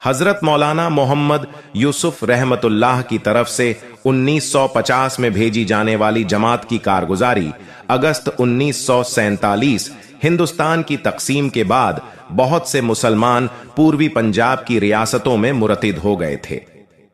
हजरत मौलाना मोहम्मद यूसुफ रहमतुल्लाह की तरफ से 1950 में भेजी जाने वाली जमात की कारगुजारी अगस्त 1947 हिंदुस्तान की तकसीम के बाद बहुत से मुसलमान पूर्वी पंजाब की रियासतों में मुरतिद हो गए थे।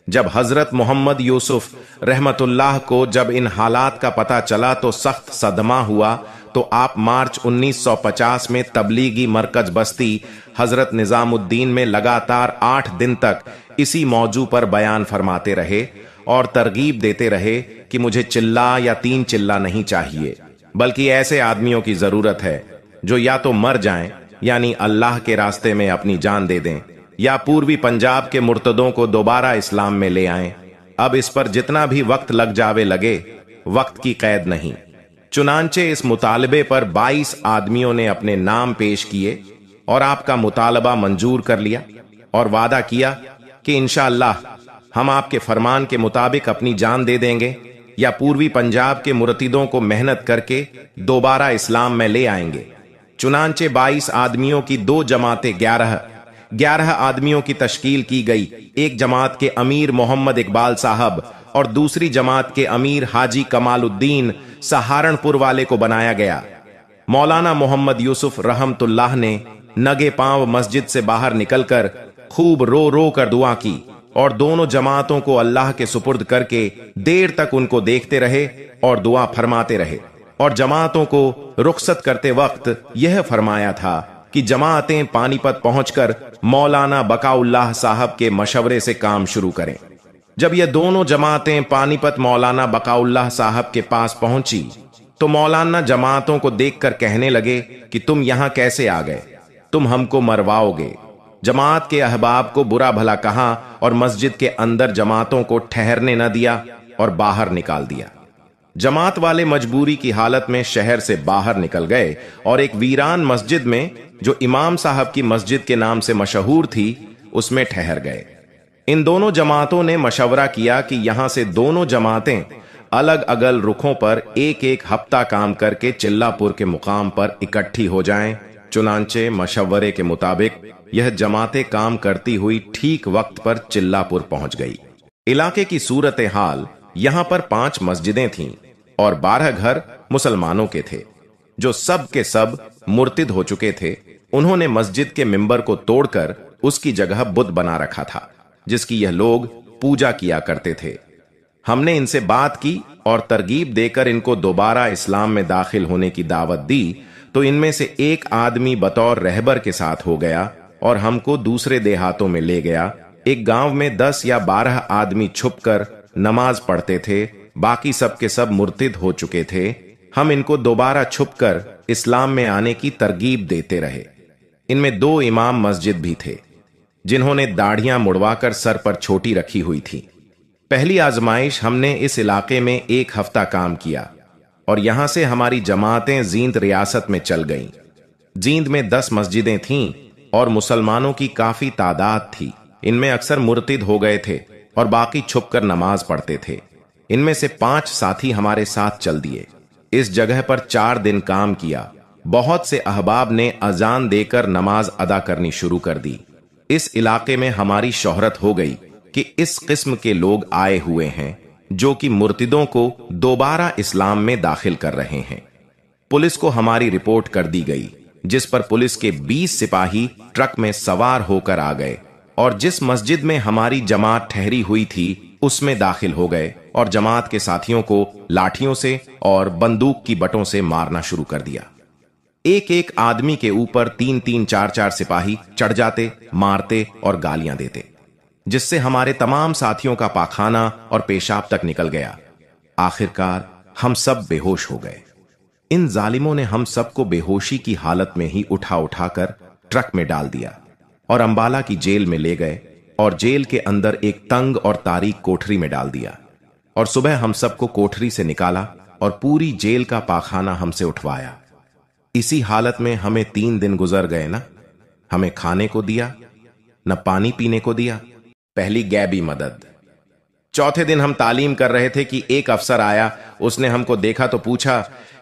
जब हजरत मोहम्मद यूसुफ रहमतुल्लाह को जब इन हालात का पता चला तो सख्त सदमा हुआ, तो आप मार्च 1950 में तबलीगी मरकज बस्ती हजरत निजामुद्दीन में लगातार 8 दिन तक इसी मौजू पर बयान फरमाते रहे और तरगीब देते रहे कि मुझे चिल्ला या 3 चिल्ला नहीं चाहिए, बल्कि ऐसे आदमियों की जरूरत है जो या तो मर जाएं यानी अल्लाह के रास्ते में अपनी जान दे दें, या पूर्वी पंजाब के मुर्तदों को दोबारा इस्लाम में ले आएं। अब इस पर जितना भी वक्त लग जावे लगे, वक्त की कैद नहीं। चुनांचे इस मुतालबे पर 22 आदमियों ने अपने नाम पेश किए और आपका मुतालबा मंजूर कर लिया और वादा किया कि इंशाअल्लाह हम आपके फरमान के मुताबिक अपनी जान दे देंगे या पूर्वी पंजाब के मुर्तिदों को मेहनत करके दोबारा इस्लाम में ले आएंगे। चुनांचे 22 आदमियों की 2 जमातें 11 आदमियों की तश्कील की गई। एक जमात के अमीर मोहम्मद इकबाल साहब और दूसरी जमात के अमीर हाजी कमालुद्दीन सहारनपुर वाले को बनाया गया। मौलाना मोहम्मद यूसुफ रहमतुल्लाह ने नगे पांव मस्जिद से बाहर निकलकर खूब रो रो कर दुआ की और दोनों जमातों को अल्लाह के सुपुर्द करके देर तक उनको देखते रहे और दुआ फरमाते रहे। और जमातों को रुखसत करते वक्त यह फरमाया था कि जमातें पानीपत पहुंचकर मौलाना बकाउल्लाह साहब के मशवरे से काम शुरू करें। जब यह दोनों जमातें पानीपत मौलाना बकाउल्लाह साहब के पास पहुंची तो मौलाना जमातों को देखकर कहने लगे कि तुम यहां कैसे आ गए, तुम हमको मरवाओगे। जमात के अहबाब को बुरा भला कहा और मस्जिद के अंदर जमातों को ठहरने न दिया और बाहर निकाल दिया। जमात वाले मजबूरी की हालत में शहर से बाहर निकल गए और एक वीरान मस्जिद में, जो इमाम साहब की मस्जिद के नाम से मशहूर थी, उसमें ठहर गए। इन दोनों जमातों ने मशवरा किया कि यहां से दोनों जमातें अलग अलग रुखों पर एक एक हफ्ता काम करके चिल्लापुर के मुकाम पर इकट्ठी हो जाएं। चुनांचे मशवरे के मुताबिक यह जमातें काम करती हुई ठीक वक्त पर चिल्लापुर पहुंच गई। इलाके की सूरत हाल, यहां पर 5 मस्जिदें थीं और 12 घर मुसलमानों के थे जो सब के सब मुर्तिद हो चुके थे। उन्होंने मस्जिद के मिंबर को तोड़कर उसकी जगह बुत बना रखा था जिसकी यह लोग पूजा किया करते थे। हमने इनसे बात की और तरगीब देकर इनको दोबारा इस्लाम में दाखिल होने की दावत दी, तो इनमें से एक आदमी बतौर रहबर के साथ हो गया और हमको दूसरे देहातों में ले गया। एक गांव में 10 या 12 आदमी छुपकर नमाज पढ़ते थे, बाकी सब के सब मुर्तिद हो चुके थे। हम इनको दोबारा छुपकर इस्लाम में आने की तरगीब देते रहे। इनमें 2 इमाम मस्जिद भी थे जिन्होंने दाढ़ियां मुड़वाकर सर पर छोटी रखी हुई थी। पहली आजमाइश हमने इस इलाके में 1 हफ्ता काम किया और यहां से हमारी जमातें जींद रियासत में चल गईं। जींद में 10 मस्जिदें थीं और मुसलमानों की काफी तादाद थी। इनमें अक्सर मुर्तिद हो गए थे और बाकी छुपकर नमाज पढ़ते थे। इनमें से 5 साथी हमारे साथ चल दिए। इस जगह पर 4 दिन काम किया। बहुत से अहबाब ने अजान देकर नमाज अदा करनी शुरू कर दी। इस इलाके में हमारी शोहरत हो गई कि इस किस्म के लोग आए हुए हैं जो कि मुर्तिदों को दोबारा इस्लाम में दाखिल कर रहे हैं। पुलिस को हमारी रिपोर्ट कर दी गई, जिस पर पुलिस के 20 सिपाही ट्रक में सवार होकर आ गए और जिस मस्जिद में हमारी जमात ठहरी हुई थी उसमें दाखिल हो गए और जमात के साथियों को लाठियों से और बंदूक की बटों से मारना शुरू कर दिया। एक एक आदमी के ऊपर 3-3, 4-4 सिपाही चढ़ जाते, मारते और गालियां देते, जिससे हमारे तमाम साथियों का पाखाना और पेशाब तक निकल गया। आखिरकार हम सब बेहोश हो गए। इन जालिमों ने हम सबको बेहोशी की हालत में ही उठा उठाकर ट्रक में डाल दिया और अंबाला की जेल में ले गए और जेल के अंदर एक तंग और तारीक कोठरी में डाल दिया। और सुबह हम सबको कोठरी से निकाला और पूरी जेल का पाखाना हमसे उठवाया। इसी हालत में हमें 3 दिन गुजर गए ना। हमें खाने को दिया, न पानी पीने को दिया। पहली गैबी मदद। चौथे दिन हम तालीम कर रहे थे कि एक अफसर आया। उसने हमको देखा तो पूछा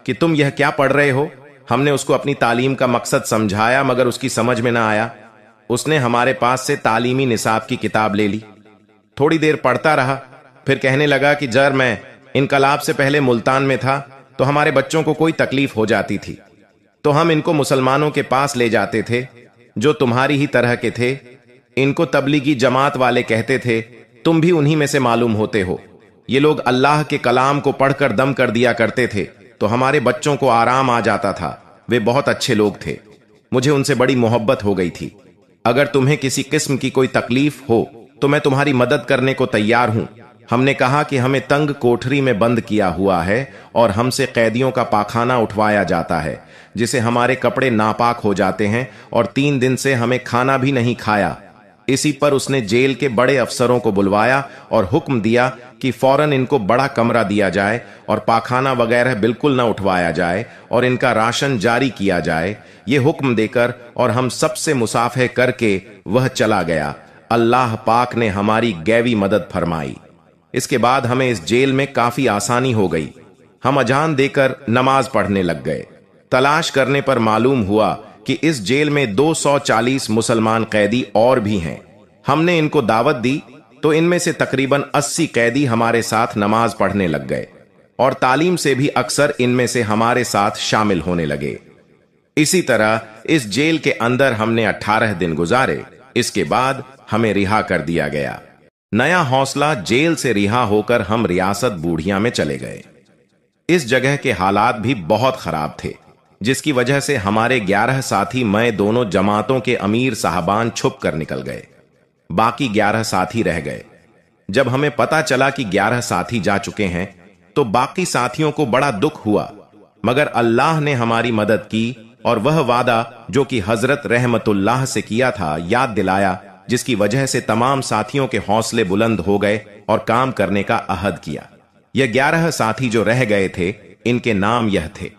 कि तुम यह क्या पढ़ रहे हो। हमने उसको अपनी तालीम का मकसद समझाया मगर उसकी समझ में ना आया। उसने हमारे पास से तालीमी निसाब की किताब ले ली। थोड़ी देर पढ़ता रहा, फिर कहने लगा कि जर मैं इनकलाब से पहले मुल्तान में था तो हमारे बच्चों को कोई तकलीफ हो जाती थी तो हम इनको मुसलमानों के पास ले जाते थे जो तुम्हारी ही तरह के थे। इनको तबलीगी जमात वाले कहते थे, तुम भी उन्हीं में से मालूम होते हो। ये लोग अल्लाह के कलाम को पढ़कर दम कर दिया करते थे तो हमारे बच्चों को आराम आ जाता था। वे बहुत अच्छे लोग थे, मुझे उनसे बड़ी मोहब्बत हो गई थी। अगर तुम्हें किसी किस्म की कोई तकलीफ हो तो मैं तुम्हारी मदद करने को तैयार हूं। हमने कहा कि हमें तंग कोठरी में बंद किया हुआ है और हमसे कैदियों का पाखाना उठवाया जाता है जिसे हमारे कपड़े नापाक हो जाते हैं और 3 दिन से हमें खाना भी नहीं खाया। इसी पर उसने जेल के बड़े अफसरों को बुलवाया और हुक्म दिया कि फौरन इनको बड़ा कमरा दिया जाए और पाखाना वगैरह बिल्कुल ना उठवाया जाए और इनका राशन जारी किया जाए। ये हुक्म देकर और हम सबसे मुसाफे करके वह चला गया। अल्लाह पाक ने हमारी गैवी मदद फरमाई। इसके बाद हमें इस जेल में काफी आसानी हो गई। हम अजान देकर नमाज पढ़ने लग गए। तलाश करने पर मालूम हुआ कि इस जेल में 240 मुसलमान कैदी और भी हैं। हमने इनको दावत दी तो इनमें से तकरीबन 80 कैदी हमारे साथ नमाज पढ़ने लग गए और तालीम से भी अक्सर इनमें से हमारे साथ शामिल होने लगे। इसी तरह इस जेल के अंदर हमने 18 दिन गुजारे। इसके बाद हमें रिहा कर दिया गया। नया हौसला, जेल से रिहा होकर हम रियासत बूढ़िया में चले गए। इस जगह के हालात भी बहुत खराब थे जिसकी वजह से हमारे 11 साथी मैं दोनों जमातों के अमीर साहबान छुप कर निकल गए। बाकी 11 साथी रह गए। जब हमें पता चला कि 11 साथी जा चुके हैं तो बाकी साथियों को बड़ा दुख हुआ, मगर अल्लाह ने हमारी मदद की और वह वादा जो कि हजरत रहमतुल्लाह से किया था याद दिलाया, जिसकी वजह से तमाम साथियों के हौसले बुलंद हो गए और काम करने का अहद किया। यह 11 साथी जो रह गए थे, इनके नाम यह थे: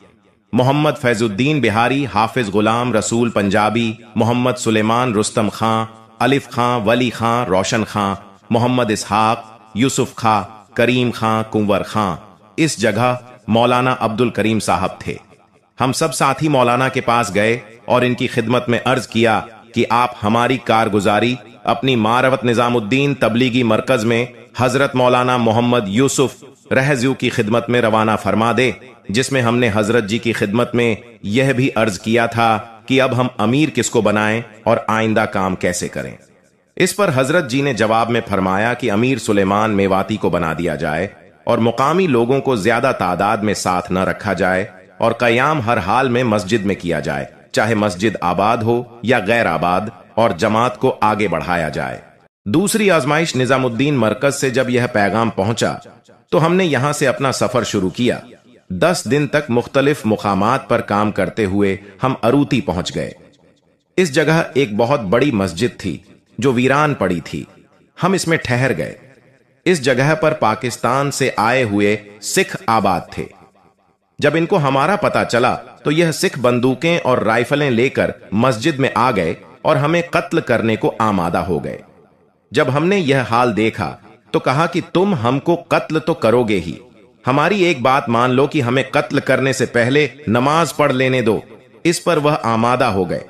मोहम्मद फैजुद्दीन बिहारी, हाफिज गुलाम रसूल पंजाबी, मोहम्मद सुलेमान रुस्तम खां, अलिफ खां, वली खां, रोशन खां, मोहम्मद इसहाक, यूसुफ खां, करीम खां, कुंवर खां। इस जगह मौलाना अब्दुल करीम साहब थे। हम सब साथी मौलाना के पास गए और इनकी खिदमत में अर्ज किया कि आप हमारी कारगुजारी अपनी मारवत निजामुद्दीन तबलीगी मरकज में हजरत मौलाना मोहम्मद यूसुफ रहज़ू की खिदमत में रवाना फरमा दे, जिसमें हमने हजरत जी की खिदमत में यह भी अर्ज किया था कि अब हम अमीर किसको बनाएं और आइंदा काम कैसे करें। इस पर हजरत जी ने जवाब में फरमाया कि अमीर सुलेमान मेवाती को बना दिया जाए और मुकामी लोगों को ज्यादा तादाद में साथ न रखा जाए और कयाम हर हाल में मस्जिद में किया जाए, चाहे मस्जिद आबाद हो या गैर आबाद, और जमात को आगे बढ़ाया जाए। दूसरी आजमाइश निजामुद्दीन मरकज से जब यह पैगाम पहुंचा तो हमने यहां से अपना सफर शुरू किया। 10 दिन तक मुख्तलिफ मुकामात पर काम करते हुए हम अरूती पहुंच गए। इस जगह एक बहुत बड़ी मस्जिद थी जो वीरान पड़ी थी। हम इसमें ठहर गए। इस जगह पर पाकिस्तान से आए हुए सिख आबाद थे। जब इनको हमारा पता चला तो यह सिख बंदूकें और राइफलें लेकर मस्जिद में आ गए और हमें कत्ल करने को आमादा हो गए। जब हमने यह हाल देखा तो कहा कि तुम हमको कत्ल तो करोगे ही, हमारी एक बात मान लो कि हमें कत्ल करने से पहले नमाज पढ़ लेने दो। इस पर वह आमादा हो गए।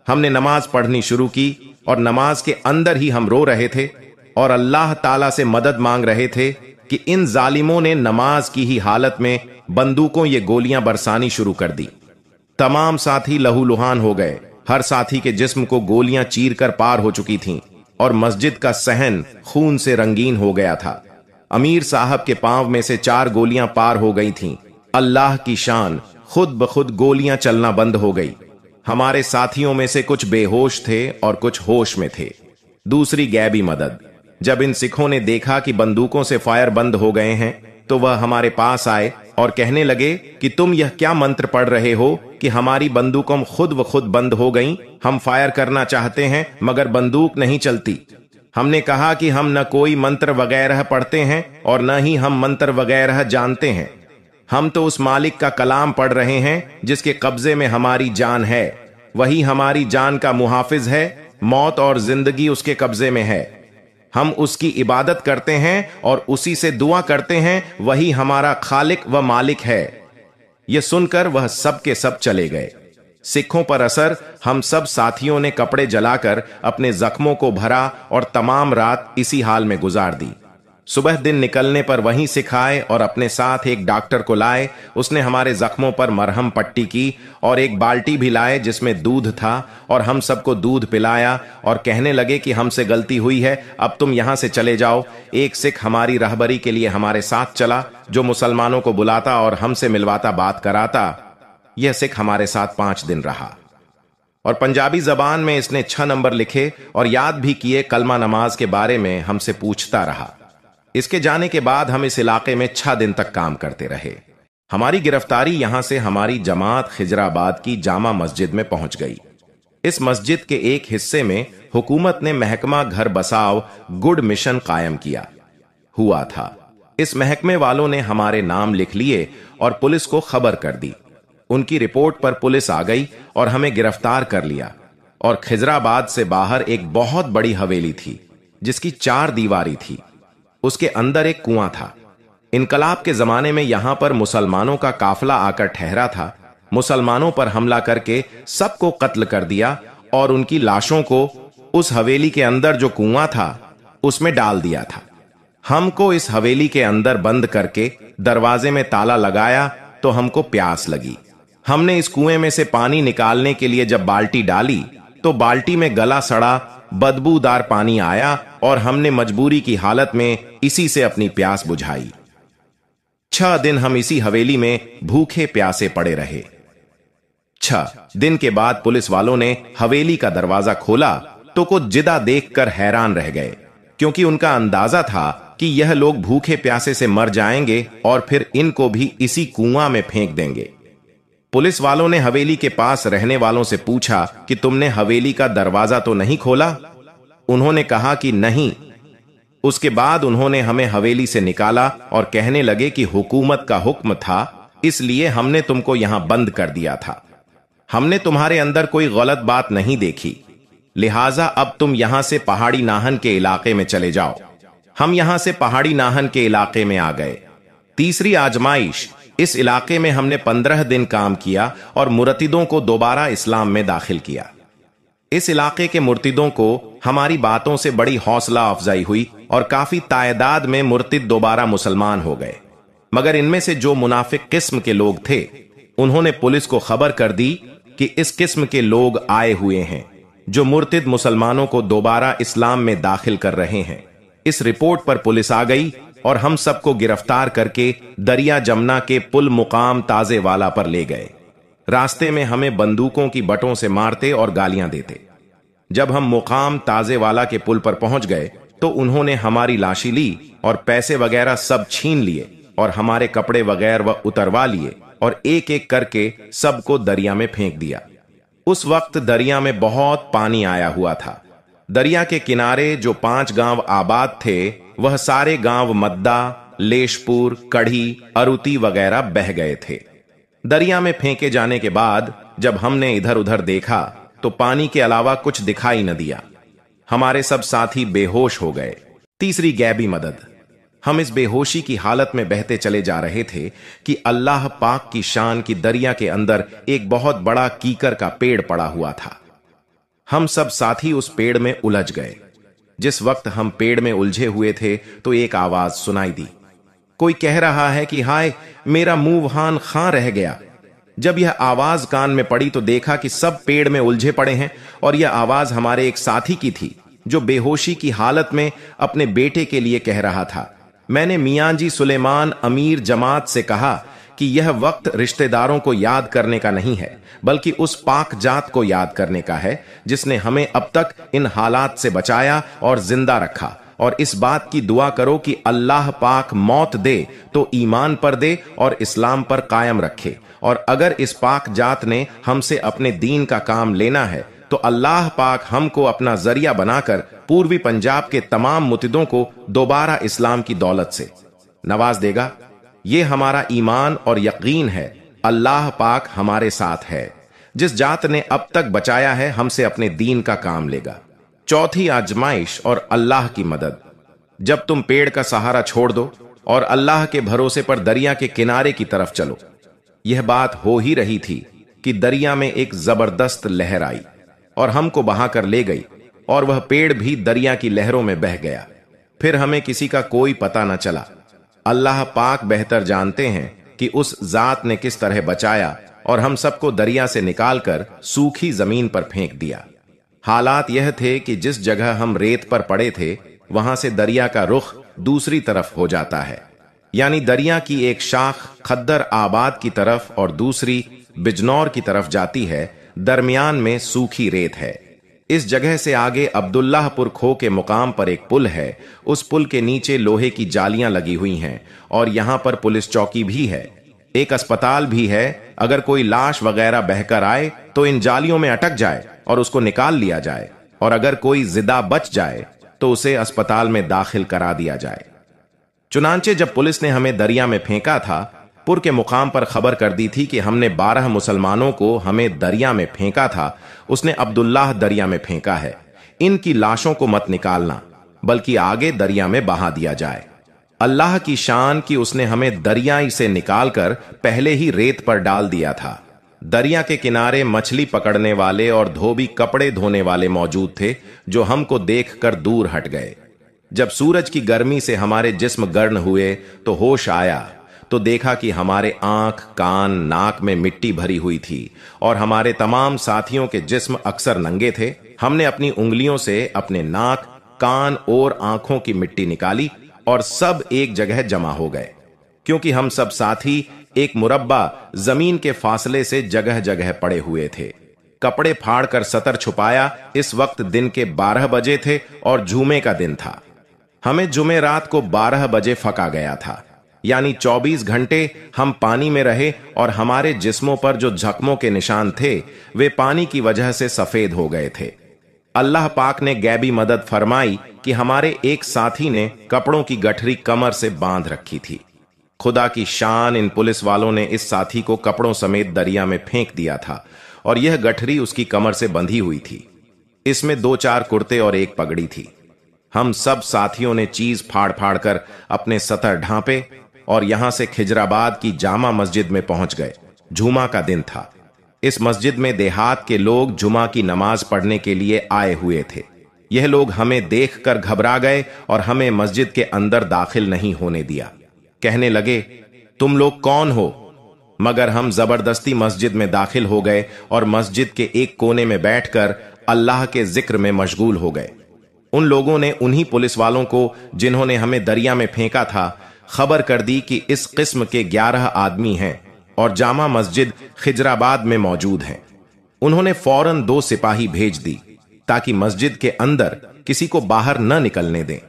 हमने नमाज पढ़नी शुरू की और नमाज के अंदर ही हम रो रहे थे और अल्लाह ताला से मदद मांग रहे थे कि इन जालिमों ने नमाज की ही हालत में बंदूकों ये गोलियां बरसानी शुरू कर दी। तमाम साथी लहूलुहान हो गए। हर साथी के जिस्म को गोलियां चीर कर पार हो चुकी थीं और मस्जिद का सहन खून से रंगीन हो गया था। अमीर साहब के पांव में से 4 गोलियां पार हो गई थीं। अल्लाह की शान, खुद ब खुद गोलियां चलना बंद हो गई। हमारे साथियों में से कुछ बेहोश थे और कुछ होश में थे। दूसरी गैबी मदद, जब इन सिखों ने देखा कि बंदूकों से फायर बंद हो गए हैं तो वह हमारे पास आए और कहने लगे कि तुम यह क्या मंत्र पढ़ रहे हो कि हमारी बंदूकों खुद व खुद बंद हो गईं। हम फायर करना चाहते हैं मगर बंदूक नहीं चलती। हमने कहा कि हम न कोई मंत्र वगैरह पढ़ते हैं और न ही हम मंत्र वगैरह जानते हैं। हम तो उस मालिक का कलाम पढ़ रहे हैं जिसके कब्जे में हमारी जान है। वही हमारी जान का मुहाफिज है। मौत और जिंदगी उसके कब्जे में है। हम उसकी इबादत करते हैं और उसी से दुआ करते हैं। वही हमारा खालिक व मालिक है। यह सुनकर वह सब के सब चले गए। सिखों पर असर, हम सब साथियों ने कपड़े जलाकर अपने जख्मों को भरा और तमाम रात इसी हाल में गुजार दी। सुबह दिन निकलने पर वहीं सिख आए और अपने साथ एक डॉक्टर को लाए। उसने हमारे जख्मों पर मरहम पट्टी की और एक बाल्टी भी लाए जिसमें दूध था और हम सबको दूध पिलाया और कहने लगे कि हमसे गलती हुई है, अब तुम यहां से चले जाओ। एक सिख हमारी रहबरी के लिए हमारे साथ चला, जो मुसलमानों को बुलाता और हमसे मिलवाता, बात कराता। यह सिख हमारे साथ 5 दिन रहा और पंजाबी जबान में इसने 6 नंबर लिखे और याद भी किए। कलमा नमाज के बारे में हमसे पूछता रहा। इसके जाने के बाद हम इस इलाके में 6 दिन तक काम करते रहे। हमारी गिरफ्तारी यहां से हमारी जमात खिजराबाद की जामा मस्जिद में पहुंच गई। इस मस्जिद के एक हिस्से में हुकूमत ने महकमा घर बसाव गुड मिशन कायम किया हुआ था। इस महकमे वालों ने हमारे नाम लिख लिए और पुलिस को खबर कर दी। उनकी रिपोर्ट पर पुलिस आ गई और हमें गिरफ्तार कर लिया। और खिजराबाद से बाहर एक बहुत बड़ी हवेली थी जिसकी 4 दीवारी थी। उसके अंदर एक कुआं था। इनकलाब के जमाने में यहां पर मुसलमानों का काफिला आकर ठहरा था। मुसलमानों पर हमला करके सबको कत्ल कर दिया और उनकी लाशों को उस हवेली के अंदर जो कुआं था उसमें डाल दिया था। हमको इस हवेली के अंदर बंद करके दरवाजे में ताला लगाया तो हमको प्यास लगी। हमने इस कुएं में से पानी निकालने के लिए जब बाल्टी डाली तो बाल्टी में गला सड़ा बदबूदार पानी आया और हमने मजबूरी की हालत में इसी से अपनी प्यास बुझाई। 6 दिन हम इसी हवेली में भूखे प्यासे पड़े रहे। 6 दिन के बाद पुलिस वालों ने हवेली का दरवाजा खोला तो कुछ जिदा देखकर हैरान रह गए, क्योंकि उनका अंदाजा था कि यह लोग भूखे प्यासे से मर जाएंगे और फिर इनको भी इसी कुआं में फेंक देंगे। पुलिस वालों ने हवेली के पास रहने वालों से पूछा कि तुमने हवेली का दरवाजा तो नहीं खोला? उन्होंने कहा कि नहीं। उसके बाद उन्होंने हमें हवेली से निकाला और कहने लगे कि हुकूमत का हुक्म था, इसलिए हमने तुमको यहां बंद कर दिया था। हमने तुम्हारे अंदर कोई गलत बात नहीं देखी, लिहाजा अब तुम यहां से पहाड़ी नाहन के इलाके में चले जाओ। हम यहां से पहाड़ी नाहन के इलाके में आ गए। तीसरी आजमाइश, इस इलाके में हमने 15 दिन काम किया और मुर्तिदों को दोबारा इस्लाम में दाखिल किया। इस इलाके के मुर्तिदों को हमारी बातों से बड़ी हौसला अफजाई हुई और काफी तादाद में मुर्तिद दोबारा मुसलमान हो गए। मगर इनमें से जो मुनाफिक किस्म के लोग थे, उन्होंने पुलिस को खबर कर दी कि इस किस्म के लोग आए हुए हैं जो मुर्तिद मुसलमानों को दोबारा इस्लाम में दाखिल कर रहे हैं। इस रिपोर्ट पर पुलिस आ गई और हम सबको गिरफ्तार करके दरिया जमुना के पुल मुकाम ताजे वाला पर ले गए। रास्ते में हमें बंदूकों की बटों से मारते और गालियां देते। जब हम मुकाम ताजे वाला के पुल पर पहुंच गए तो उन्होंने हमारी लाशी ली और पैसे वगैरह सब छीन लिए और हमारे कपड़े वगैरह उतरवा लिए और एक एक करके सबको दरिया में फेंक दिया। उस वक्त दरिया में बहुत पानी आया हुआ था। दरिया के किनारे जो 5 गांव आबाद थे, वह सारे गांव मद्दा, लेशपुर, कढ़ी, अरुती वगैरह बह गए थे। दरिया में फेंके जाने के बाद जब हमने इधर उधर देखा तो पानी के अलावा कुछ दिखाई न दिया। हमारे सब साथी बेहोश हो गए। तीसरी गैबी मदद, हम इस बेहोशी की हालत में बहते चले जा रहे थे कि अल्लाह पाक की शान की दरिया के अंदर एक बहुत बड़ा कीकर का पेड़ पड़ा हुआ था। हम सब साथी उस पेड़ में उलझ गए। जिस वक्त हम पेड़ में उलझे हुए थे तो एक आवाज सुनाई दी। कोई कह रहा है कि हाय, मेरा मुंह वहां खां रह गया। जब यह आवाज कान में पड़ी तो देखा कि सब पेड़ में उलझे पड़े हैं और यह आवाज हमारे एक साथी की थी जो बेहोशी की हालत में अपने बेटे के लिए कह रहा था। मैंने मियां जी सुलेमान अमीर जमात से कहा कि यह वक्त रिश्तेदारों को याद करने का नहीं है, बल्कि उस पाक जात को याद करने का है जिसने हमें अब तक इन हालात से बचाया और जिंदा रखा। और इस बात की दुआ करो कि अल्लाह पाक मौत दे तो ईमान पर दे और इस्लाम पर कायम रखे, और अगर इस पाक जात ने हमसे अपने दीन का काम लेना है तो अल्लाह पाक हमको अपना जरिया बनाकर पूर्वी पंजाब के तमाम मुतिदों को दोबारा इस्लाम की दौलत से नवाज देगा। ये हमारा ईमान और यकीन है, अल्लाह पाक हमारे साथ है। जिस जात ने अब तक बचाया है हमसे अपने दीन का काम लेगा। चौथी आजमाइश और अल्लाह की मदद, जब तुम पेड़ का सहारा छोड़ दो और अल्लाह के भरोसे पर दरिया के किनारे की तरफ चलो। यह बात हो ही रही थी कि दरिया में एक जबरदस्त लहर आई और हमको बहाकर ले गई, और वह पेड़ भी दरिया की लहरों में बह गया। फिर हमें किसी का कोई पता न चला। अल्लाह पाक बेहतर जानते हैं कि उस जात ने किस तरह बचाया और हम सबको दरिया से निकालकर सूखी जमीन पर फेंक दिया। हालात यह थे कि जिस जगह हम रेत पर पड़े थे वहां से दरिया का रुख दूसरी तरफ हो जाता है, यानी दरिया की एक शाख खद्दर आबाद की तरफ और दूसरी बिजनौर की तरफ जाती है। दरमियान में सूखी रेत है। इस जगह से आगे अब्दुल्लाहपुर खो के मुकाम पर एक पुल है। उस पुल के नीचे लोहे की जालियां लगी हुई हैं और यहां पर पुलिस चौकी भी है। एक अस्पताल भी है। अगर कोई लाश वगैरह बहकर आए तो इन जालियों में अटक जाए और उसको निकाल लिया जाए, और अगर कोई जिदा बच जाए तो उसे अस्पताल में दाखिल करा दिया जाए। चुनांचे जब पुलिस ने हमें दरिया में फेंका था, पुर के मुकाम पर खबर कर दी थी कि हमने 12 मुसलमानों को हमें दरिया में फेंका था, उसने अब्दुल्लाह दरिया में फेंका है। इनकी लाशों को मत निकालना, बल्कि आगे दरिया में बहा दिया जाए। अल्लाह की शान कि उसने हमें दरियाई से निकालकर पहले ही रेत पर डाल दिया था। दरिया के किनारे मछली पकड़ने वाले और धोबी कपड़े धोने वाले मौजूद थे, जो हमको देखकर दूर हट गए। जब सूरज की गर्मी से हमारे जिस्म गर्म हुए तो होश आया तो देखा कि हमारे आंख, कान, नाक में मिट्टी भरी हुई थी और हमारे तमाम साथियों के जिस्म अक्सर नंगे थे। हमने अपनी उंगलियों से अपने नाक, कान और आंखों की मिट्टी निकाली और सब एक जगह जमा हो गए, क्योंकि हम सब साथी एक मुरब्बा जमीन के फासले से जगह जगह पड़े हुए थे। कपड़े फाड़कर सतर छुपाया। इस वक्त दिन के 12 बजे थे और जुमे का दिन था। हमें जुमे रात को 12 बजे फका गया था, यानी 24 घंटे हम पानी में रहे और हमारे जिस्मों पर जो जख्मों के निशान थे वे पानी की वजह से सफेद हो गए थे। अल्लाह पाक ने गैबी मदद फरमाई कि हमारे एक साथी ने कपड़ों की गठरी कमर से बांध रखी थी। खुदा की शान, इन पुलिस वालों ने इस साथी को कपड़ों समेत दरिया में फेंक दिया था और यह गठरी उसकी कमर से बंधी हुई थी। इसमें 2-4 कुर्ते और एक पगड़ी थी। हम सब साथियों ने चीज फाड़ फाड़ कर अपने सतर ढांपे और यहां से खिजराबाद की जामा मस्जिद में पहुंच गए। जुमा का दिन था। इस मस्जिद में देहात के लोग जुमा की नमाज पढ़ने के लिए आए हुए थे। यह लोग हमें देखकर घबरा गए और हमें मस्जिद के अंदर दाखिल नहीं होने दिया। कहने लगे, तुम लोग कौन हो? मगर हम जबरदस्ती मस्जिद में दाखिल हो गए और मस्जिद के एक कोने में बैठकर अल्लाह के जिक्र में मशगूल हो गए। उन लोगों ने उन्हीं पुलिस वालों को जिन्होंने हमें दरिया में फेंका था खबर कर दी कि इस किस्म के 11 आदमी हैं और जामा मस्जिद खिजराबाद में मौजूद हैं। उन्होंने फौरन 2 सिपाही भेज दी ताकि मस्जिद के अंदर किसी को बाहर न निकलने दें।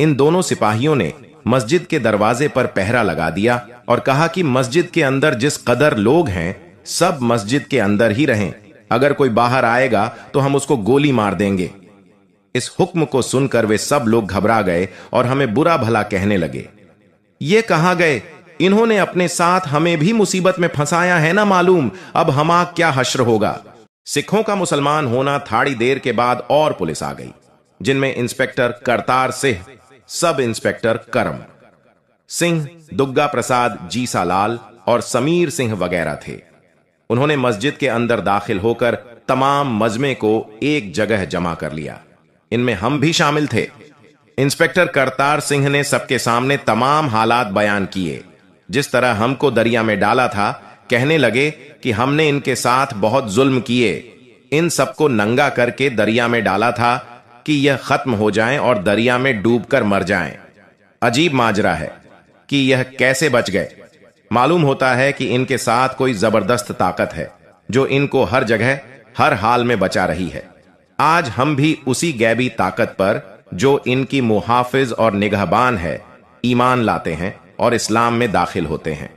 इन दोनों सिपाहियों ने मस्जिद के दरवाजे पर पहरा लगा दिया और कहा कि मस्जिद के अंदर जिस कदर लोग हैं सब मस्जिद के अंदर ही रहें। अगर कोई बाहर आएगा तो हम उसको गोली मार देंगे। इस हुक्म को सुनकर वे सब लोग घबरा गए और हमें बुरा भला कहने लगे। ये कहां गए? इन्होंने अपने साथ हमें भी मुसीबत में फंसाया है ना मालूम, अब हमारा क्या हश्र होगा। सिखों का मुसलमान होना थोड़ी देर के बाद और पुलिस आ गई, जिनमें inspector Kartar Singh, sub inspector करम सिंह, दुग्गा प्रसाद, जीसा लाल और समीर सिंह वगैरह थे। उन्होंने मस्जिद के अंदर दाखिल होकर तमाम मजमे को एक जगह जमा कर लिया। इनमें हम भी शामिल थे। इंस्पेक्टर करतार सिंह ने सबके सामने तमाम हालात बयान किए। जिस तरह हमको दरिया में डाला था, कहने लगे कि हमने इनके साथ बहुत जुल्म किए। इन सबको नंगा करके दरिया में डाला था कि यह खत्म हो जाएं और दरिया में डूबकर मर जाएं। अजीब माजरा है कि यह कैसे बच गए। मालूम होता है कि इनके साथ कोई जबरदस्त ताकत है जो इनको हर जगह हर हाल में बचा रही है। आज हम भी उसी गैबी ताकत पर, जो इनकी मुहाफिज और निगहबान है, ईमान लाते हैं और इस्लाम में दाखिल होते हैं।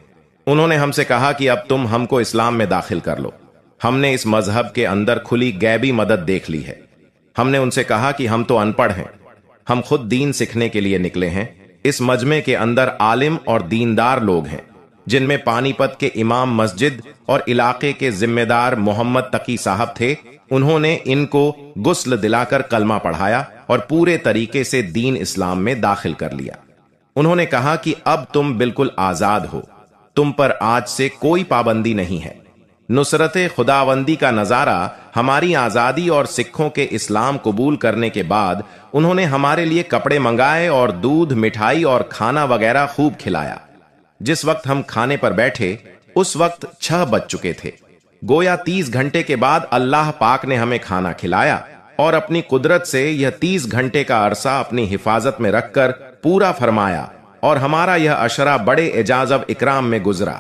उन्होंने हमसे कहा कि अब तुम हमको इस्लाम में दाखिल कर लो। हमने इस मजहब के अंदर खुली गैबी मदद देख ली है। हमने उनसे कहा कि हम तो अनपढ़ हैं, हम खुद दीन सीखने के लिए निकले हैं। इस मजमे के अंदर आलिम और दीनदार लोग हैं, जिनमें पानीपत के इमाम मस्जिद और इलाके के जिम्मेदार मोहम्मद तकी साहब थे। उन्होंने इनको गुस्ल दिलाकर कलमा पढ़ाया और पूरे तरीके से दीन इस्लाम में दाखिल कर लिया। उन्होंने कहा कि अब तुम बिल्कुल आजाद हो, तुम पर आज से कोई पाबंदी नहीं है, नुसरत खुदावंदी का नजारा, हमारी आजादी और सिखों के इस्लाम कबूल करने के बाद उन्होंने हमारे लिए कपड़े मंगाए और दूध, मिठाई और खाना वगैरह खूब खिलाया। जिस वक्त हम खाने पर बैठे उस वक्त 6 बज चुके थे। गोया 30 घंटे के बाद अल्लाह पाक ने हमें खाना खिलाया और अपनी कुदरत से यह 30 घंटे का अरसा अपनी हिफाजत में रखकर पूरा फरमाया और हमारा यह अशरा बड़े एजाज़ इकराम में गुजरा।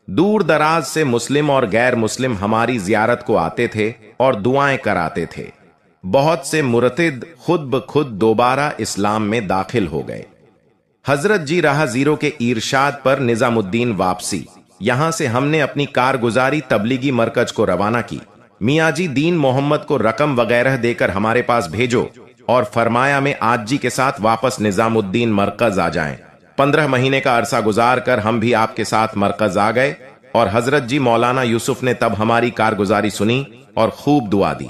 दूर दराज से मुस्लिम और गैर मुस्लिम हमारी जियारत को आते थे और दुआएं कराते थे। बहुत से मुरतिद खुद ब खुद दोबारा इस्लाम में दाखिल हो गए। हजरत जी राह जीरो के इरशाद पर निजामुद्दीन वापसी। यहां से हमने अपनी कारगुजारी तबलीगी मरकज को रवाना की। मियाँ जी दीन मोहम्मद को रकम वगैरह देकर हमारे पास भेजो और फरमाया में आज जी के साथ वापस निजामुद्दीन मरकज आ जाएं। 15 महीने का अरसा गुजार कर हम भी आपके साथ मरकज आ गए और हजरत जी मौलाना यूसुफ ने तब हमारी कारगुजारी सुनी और खूब दुआ दी।